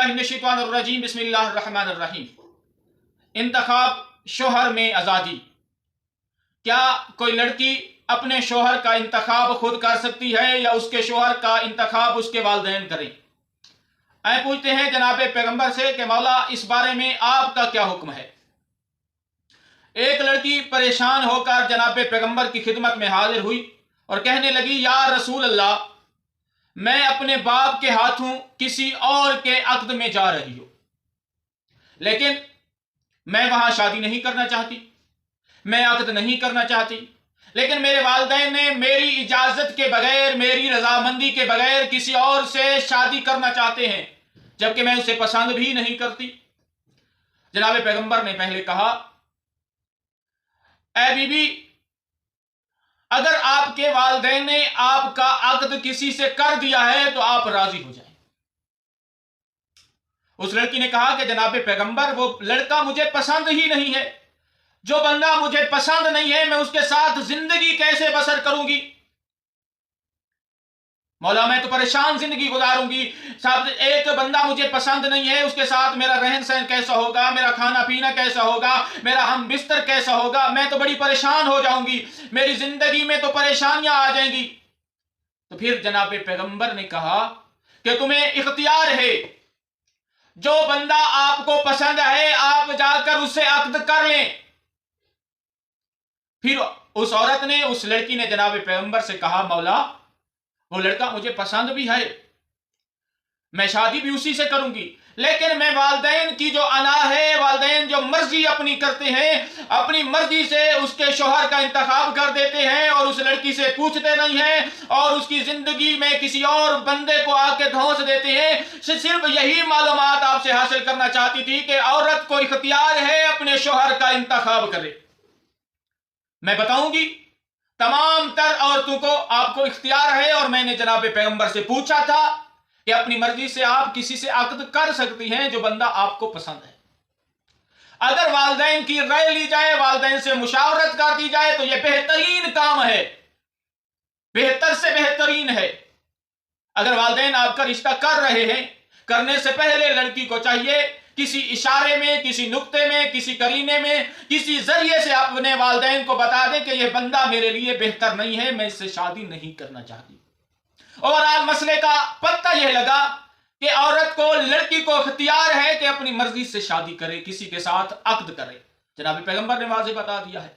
बिल्लाहि मिनश्शैतानिर्रजीम बिस्मिल्लाहिर्रहमानिर्रहीम। इंतखाब शोहर में आज़ादी। क्या कोई लड़की अपने शोहर का इंतखाब खुद कर सकती है या उसके शोहर का इंतखाब उसके वालिदैन करें? आए पूछते हैं जनाब पैगंबर से कि मौला इस बारे में आपका क्या हुक्म है। एक लड़की परेशान होकर जनाब पैगंबर की खिदमत में हाजिर हुई और कहने लगी, या रसूल अल्लाह, मैं अपने बाप के हाथों किसी और के अक्द में जा रही हूं, लेकिन मैं वहां शादी नहीं करना चाहती, मैं अक्द नहीं करना चाहती, लेकिन मेरे वालिदैन ने मेरी इजाजत के बगैर, मेरी रजामंदी के बगैर किसी और से शादी करना चाहते हैं, जबकि मैं उसे पसंद भी नहीं करती। जनाब पैगंबर ने पहले कहा, ऐ बीबी, अगर आपके वालिदैन ने आपका अक्द किसी से कर दिया है तो आप राजी हो जाएं। उस लड़की ने कहा कि जनाब पैगंबर, वो लड़का मुझे पसंद ही नहीं है, जो बंदा मुझे पसंद नहीं है मैं उसके साथ जिंदगी कैसे बसर करूंगी। मौला मैं तो परेशान जिंदगी गुजारूंगी, साहब एक बंदा मुझे पसंद नहीं है, उसके साथ मेरा रहन सहन कैसा होगा, मेरा खाना पीना कैसा होगा, मेरा हम बिस्तर कैसा होगा, मैं तो बड़ी परेशान हो जाऊंगी, मेरी जिंदगी में तो परेशानियां आ जाएंगी। तो फिर जनाब पैगंबर ने कहा कि तुम्हें इख्तियार है, जो बंदा आपको पसंद है आप जाकर उससे अक्द कर लें। फिर उस औरत ने, उस लड़की ने जनाब पैगंबर से कहा, मौला वो लड़का मुझे पसंद भी है, मैं शादी भी उसी से करूंगी, लेकिन मैं वालिदैन की जो अना है, वालिदैन जो मर्जी अपनी करते हैं, अपनी मर्जी से उसके शोहर का इंतखाब कर देते हैं और उस लड़की से पूछते नहीं हैं और उसकी जिंदगी में किसी और बंदे को आके धौंस देते हैं। सिर्फ यही मालूमात आपसे हासिल करना चाहती थी कि औरत को इख्तियार है अपने शोहर का इंतखाब करे। मैं बताऊंगी तमाम तर औरतों को आपको इख्तियार है, और मैंने जनाब पैगंबर से पूछा था कि अपनी मर्जी से आप किसी से अक्द कर सकती हैं जो बंदा आपको पसंद है। अगर वालिदैन की राय ली जाए, वालिदैन से मुशावरत कर दी जाए तो यह बेहतरीन काम है, बेहतर से बेहतरीन है। अगर वालिदैन आपका रिश्ता कर रहे हैं, करने से पहले लड़की को चाहिए किसी इशारे में, किसी नुक्ते में, किसी करीने में, किसी जरिए से आप अपने वालिदैन को बता दें कि यह बंदा मेरे लिए बेहतर नहीं है, मैं इससे शादी नहीं करना चाहती। और आज मसले का पत्ता यह लगा कि औरत को, लड़की को इख्तियार है कि अपनी मर्जी से शादी करे, किसी के साथ अक्द करे। जनाब पैगंबर ने वाज़ेह बता दिया है।